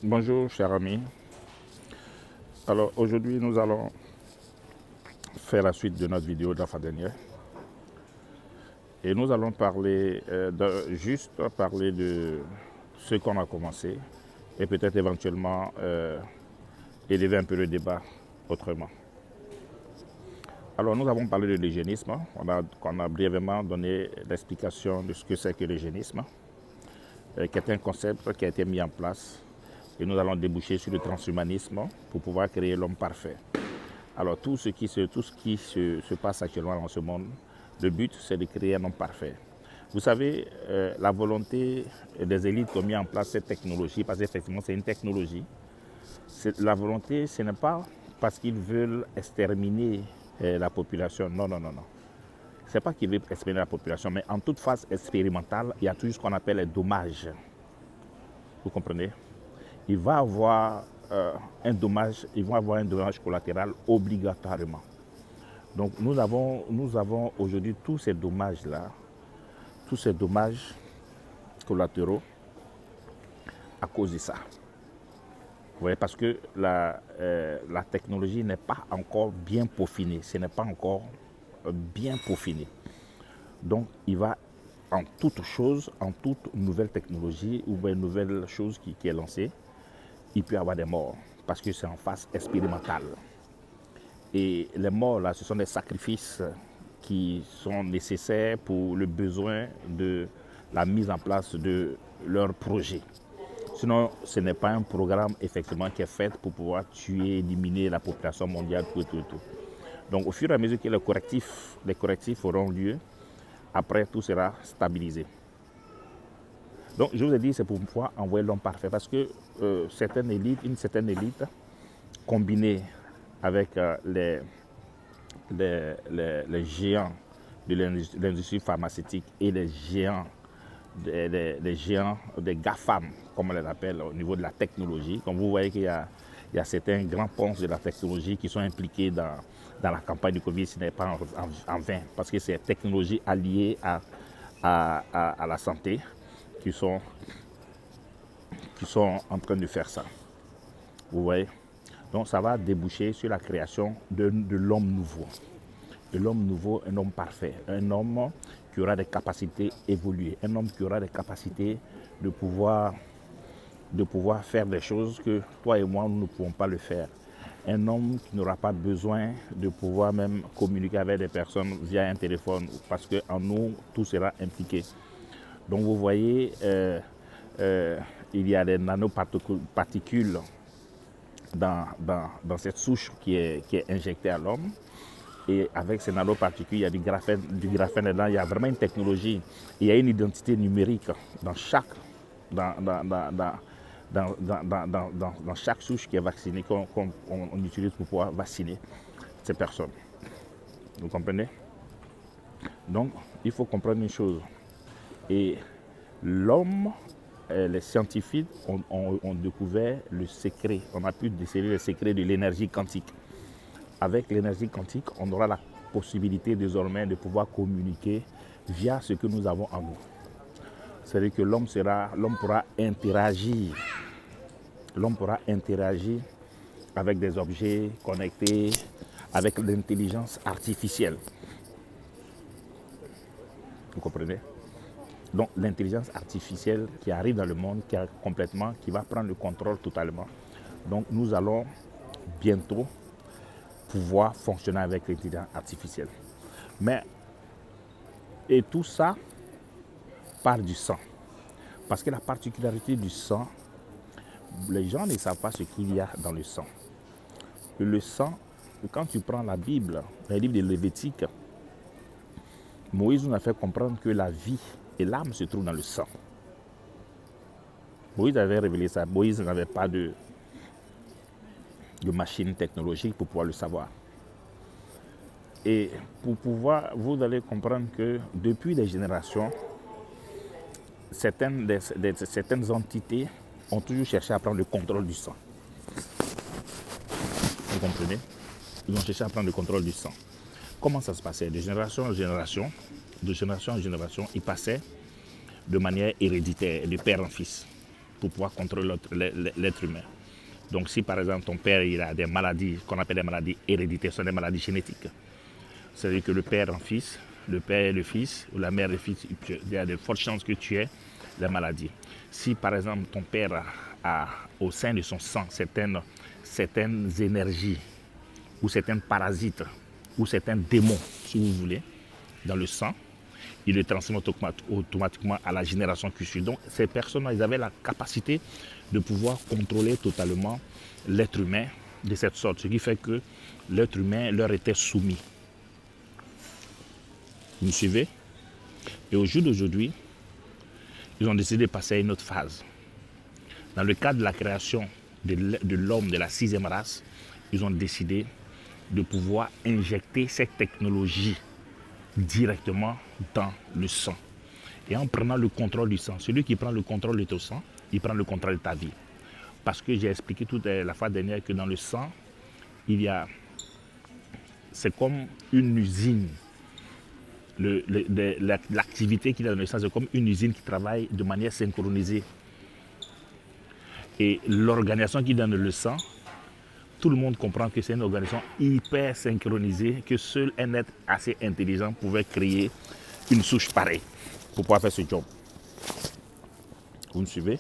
Bonjour chers amis. Alors aujourd'hui nous allons faire la suite de notre vidéo de la fois dernière. Et nous allons parler juste parler de ce qu'on a commencé et peut-être éventuellement élever un peu le débat autrement. Alors nous avons parlé de l'eugénisme, on a brièvement donné l'explication de ce que c'est que l'eugénisme, qui est un concept qui a été mis en place. Et nous allons déboucher sur le transhumanisme pour pouvoir créer l'homme parfait. Alors tout ce qui se passe actuellement dans ce monde, le but c'est de créer un homme parfait. Vous savez, la volonté des élites qui ont mis en place cette technologie, parce qu'effectivement c'est une technologie, la volonté ce n'est pas parce qu'ils veulent exterminer la population, non. Ce n'est pas qu'ils veulent exterminer la population, mais en toute phase expérimentale, il y a toujours ce qu'on appelle les dommages. Vous comprenez? Il va avoir un dommage collatéral obligatoirement. Donc nous avons aujourd'hui tous ces dommages-là, tous ces dommages collatéraux à cause de ça. Vous voyez, parce que la technologie n'est pas encore bien peaufinée, ce n'est pas encore bien peaufiné. Donc il va en toute chose, en toute nouvelle technologie ou une nouvelle chose qui est lancée, il peut y avoir des morts parce que c'est en phase expérimentale. Et les morts, là, ce sont des sacrifices qui sont nécessaires pour le besoin de la mise en place de leur projet. Sinon, ce n'est pas un programme effectivement qui est fait pour pouvoir tuer, éliminer la population mondiale, tout. Donc, au fur et à mesure que les correctifs auront lieu, après, tout sera stabilisé. Donc, je vous ai dit, c'est pour pouvoir envoyer l'homme parfait parce que une certaine élite, combinée avec les géants de l'industrie pharmaceutique et les géants des GAFAM, comme on les appelle au niveau de la technologie. Comme vous voyez qu'il y a certains grands ponts de la technologie qui sont impliqués dans la campagne du Covid, ce n'est pas en vain, parce que c'est technologie alliée à la santé qui sont en train de faire ça. Vous voyez? Donc ça va déboucher sur la création de l'homme nouveau. De l'homme nouveau, un homme parfait. Un homme qui aura des capacités évoluées. Un homme qui aura des capacités de pouvoir faire des choses que toi et moi, nous ne pouvons pas le faire. Un homme qui n'aura pas besoin de pouvoir même communiquer avec des personnes via un téléphone parce qu'en nous, tout sera impliqué. Donc vous voyez, il y a des nanoparticules dans cette souche qui est injectée à l'homme. Et avec ces nanoparticules, il y a du graphène dedans, il y a vraiment une technologie. Il y a une identité numérique dans chaque souche qui est vaccinée, qu'on utilise pour pouvoir vacciner ces personnes. Vous comprenez? Donc, il faut comprendre une chose. Et l'homme, les scientifiques ont découvert le secret. On a pu déceler le secret de l'énergie quantique. Avec l'énergie quantique, on aura la possibilité désormais de pouvoir communiquer via ce que nous avons en nous. C'est-à-dire que l'homme pourra interagir. L'homme pourra interagir avec des objets connectés, avec l'intelligence artificielle. Vous comprenez? Donc l'intelligence artificielle qui arrive dans le monde, qui va prendre le contrôle totalement. Donc nous allons bientôt pouvoir fonctionner avec l'intelligence artificielle. Et tout ça part du sang. Parce que la particularité du sang, les gens ne savent pas ce qu'il y a dans le sang. Le sang, quand tu prends la Bible, le livre de Lévitique, Moïse nous a fait comprendre que la vie et l'âme se trouvent dans le sang. Moïse avait révélé ça. Moïse n'avait pas de machine technologique pour pouvoir le savoir. Et pour pouvoir, vous allez comprendre que depuis des générations, certaines entités ont toujours cherché à prendre le contrôle du sang. Vous comprenez? Ils ont cherché à prendre le contrôle du sang. Comment ça se passait? De génération en génération, ils passaient de manière héréditaire, de père en fils. pour pouvoir contrôler l'être humain. Donc si par exemple ton père il a des maladies qu'on appelle des maladies héréditaires, ce sont des maladies génétiques. C'est-à-dire que le père en fils, le père et le fils, ou la mère et le fils, il y a de fortes chances que tu aies la maladie. Si par exemple ton père a au sein de son sang certaines énergies, ou certains parasites, ou certains démons, si vous voulez, dans le sang, il le transmet automatiquement à la génération qui suit. Donc ces personnes-là, ils avaient la capacité de pouvoir contrôler totalement l'être humain de cette sorte, ce qui fait que l'être humain leur était soumis. Vous me suivez? Et au jour d'aujourd'hui, ils ont décidé de passer à une autre phase. Dans le cadre de la création de l'homme de la 6e race, ils ont décidé de pouvoir injecter cette technologie directement dans le sang. Et en prenant le contrôle du sang, celui qui prend le contrôle de ton sang, il prend le contrôle de ta vie. Parce que j'ai expliqué toute la fois dernière que dans le sang, c'est comme une usine. L'activité qu'il y a dans le sang, c'est comme une usine qui travaille de manière synchronisée. Et l'organisation qui donne le sang, tout le monde comprend que c'est une organisation hyper synchronisée, que seul un être assez intelligent pouvait créer une souche pareille pour pouvoir faire ce job. Vous me suivez?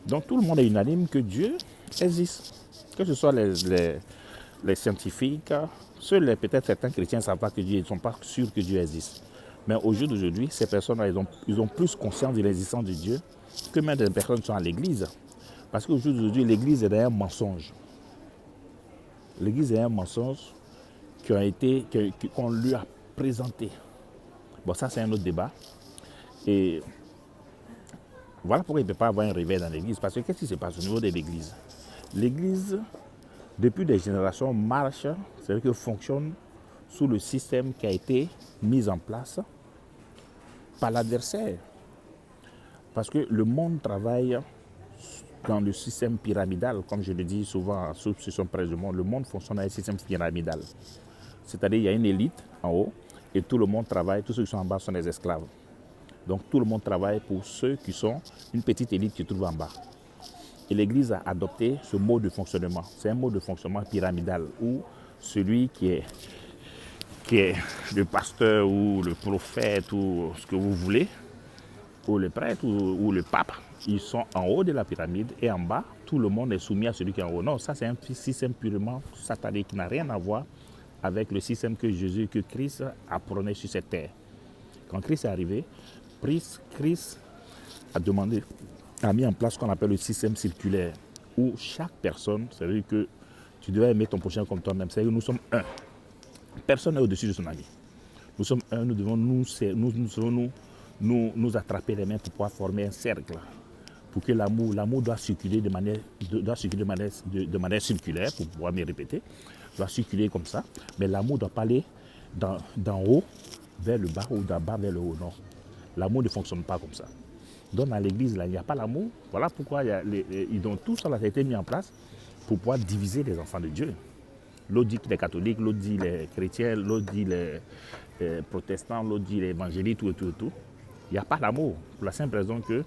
Donc tout le monde est unanime que Dieu existe. Que ce soit les scientifiques, seuls peut-être certains chrétiens ne savent pas que Dieu, ils ne sont pas sûrs que Dieu existe. Mais au jour d'aujourd'hui, ces personnes-là, ils ont plus conscience de l'existence de Dieu que même des personnes qui sont à l'église. Parce qu'au jour d'aujourd'hui, l'église est un mensonge. L'église est un mensonge qu'on lui a présenté. Bon, ça c'est un autre débat. Et voilà pourquoi il ne peut pas avoir un réveil dans l'église. Parce que qu'est-ce qui se passe au niveau de l'église? L'église, depuis des générations, marche, c'est-à-dire que fonctionne sous le système qui a été mis en place par l'adversaire. Parce que le monde travaille dans le système pyramidal, comme je le dis souvent à ceux qui sont près du monde, le monde fonctionne dans un système pyramidal. C'est-à-dire qu'il y a une élite en haut et tout le monde travaille, tous ceux qui sont en bas sont des esclaves. Donc tout le monde travaille pour ceux qui sont une petite élite qui se trouve en bas. Et l'Église a adopté ce mode de fonctionnement. C'est un mode de fonctionnement pyramidal où celui qui est le pasteur ou le prophète ou ce que vous voulez, ou le prêtre ou le pape, ils sont en haut de la pyramide et en bas, tout le monde est soumis à celui qui est en haut. Non, ça c'est un système purement satanique qui n'a rien à voir avec le système que Christ a prôné sur cette terre. Quand Christ est arrivé, Christ a mis en place ce qu'on appelle le système circulaire, où chaque personne, c'est-à-dire que tu devais aimer ton prochain comme toi-même, c'est-à-dire que nous sommes un. Personne n'est au-dessus de son ami. Nous sommes un, nous devons nous attraper les mains pour pouvoir former un cercle. Pour que l'amour doit circuler de manière circulaire, pour pouvoir me répéter, doit circuler comme ça, mais l'amour ne doit pas aller d'en haut vers le bas ou d'en bas vers le haut, non. L'amour ne fonctionne pas comme ça. Donc dans l'église, là, il n'y a pas l'amour. Voilà pourquoi tout ça a été mis en place pour pouvoir diviser les enfants de Dieu. L'autre dit les catholiques, l'autre dit les chrétiens, l'autre dit les protestants, l'autre dit les évangéliques, tout. Il n'y a pas l'amour, pour la simple raison qu'il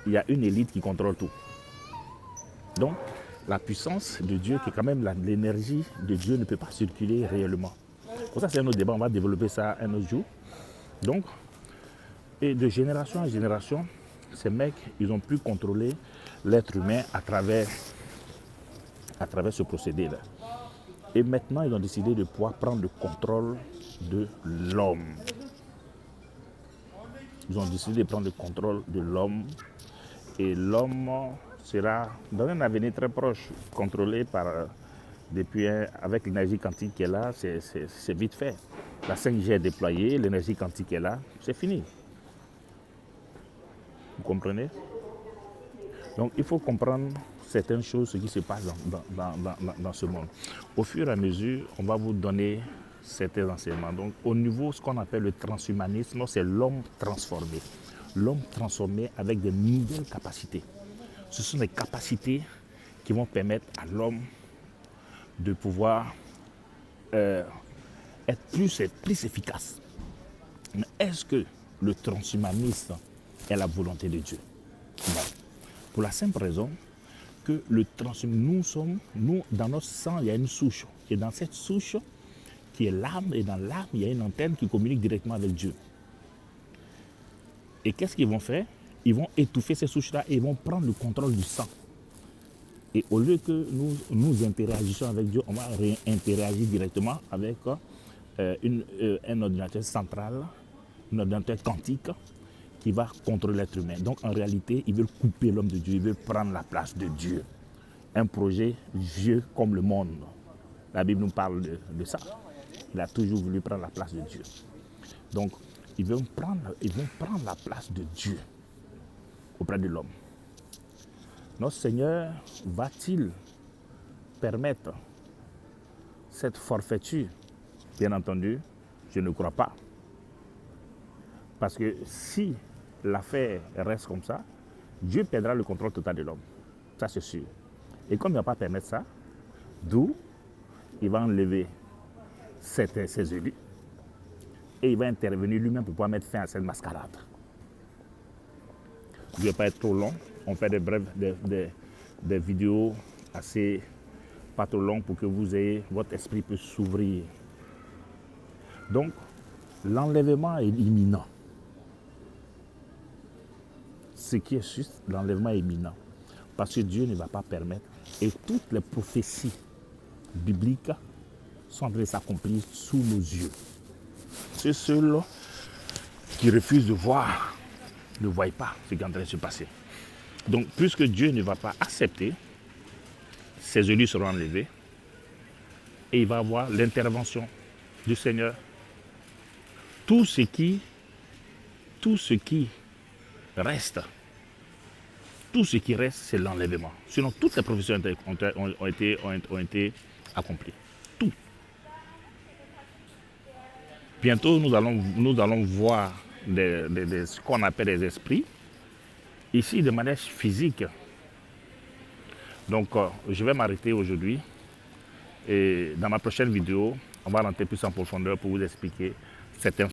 y a une élite qui contrôle tout. Donc, la puissance de Dieu, qui est quand même l'énergie de Dieu, ne peut pas circuler réellement. Pour ça, c'est un autre débat, on va développer ça un autre jour. Donc, et de génération en génération, ces mecs, ils ont pu contrôler l'être humain à travers ce procédé-là. Et maintenant, ils ont décidé de pouvoir prendre le contrôle de l'homme. Ils ont décidé de prendre le contrôle de l'homme. Et l'homme sera, dans un avenir très proche, contrôlé avec l'énergie quantique qui est là, c'est vite fait. La 5G est déployée, l'énergie quantique est là, c'est fini. Vous comprenez? Donc il faut comprendre certaines choses, ce qui se passe dans ce monde. Au fur et à mesure, on va vous donner certains enseignements. Donc au niveau, ce qu'on appelle le transhumanisme, c'est l'homme transformé. L'homme transformé avec de nouvelles capacités. Ce sont des capacités qui vont permettre à l'homme de pouvoir être plus efficace. Mais est-ce que le transhumanisme est la volonté de Dieu? Non. Pour la simple raison que nous, dans notre sang, il y a une souche. Et dans cette souche, qui est l'âme, et dans l'âme, il y a une antenne qui communique directement avec Dieu. Et qu'est-ce qu'ils vont faire? Ils vont étouffer ces souches-là et ils vont prendre le contrôle du sang. Et au lieu que nous interagissions avec Dieu, on va interagir directement avec un ordinateur central, un ordinateur quantique qui va contrôler l'être humain. Donc en réalité, ils veulent couper l'homme de Dieu, ils veulent prendre la place de Dieu. Un projet vieux comme le monde. La Bible nous parle de ça. Il a toujours voulu prendre la place de Dieu. Donc, ils vont prendre la place de Dieu auprès de l'homme. Notre Seigneur va-t-il permettre cette forfaiture? Bien entendu, je ne crois pas. Parce que si l'affaire reste comme ça, Dieu perdra le contrôle total de l'homme. Ça, c'est sûr. Et comme il ne va pas permettre ça, d'où il va enlever ses élus et il va intervenir lui-même pour pouvoir mettre fin à cette mascarade. Je ne vais pas être trop long. On fait des vidéos assez pas trop longues pour que votre esprit puisse s'ouvrir. Donc, l'enlèvement est imminent. Ce qui est juste, l'enlèvement est imminent. Parce que Dieu ne va pas permettre. Et toutes les prophéties bibliques sont en train de s'accomplir sous nos yeux. Ceux qui refusent de voir ne voient pas ce qui est en train de se passer. Donc, puisque Dieu ne va pas accepter, ses élus seront enlevés et il va y avoir l'intervention du Seigneur. Tout ce qui reste, c'est l'enlèvement. Sinon, toutes les prophéties ont été accomplies. Tout. Bientôt, nous allons voir ce qu'on appelle des esprits, ici de manière physique. Donc, je vais m'arrêter aujourd'hui et dans ma prochaine vidéo, on va rentrer plus en profondeur pour vous expliquer certains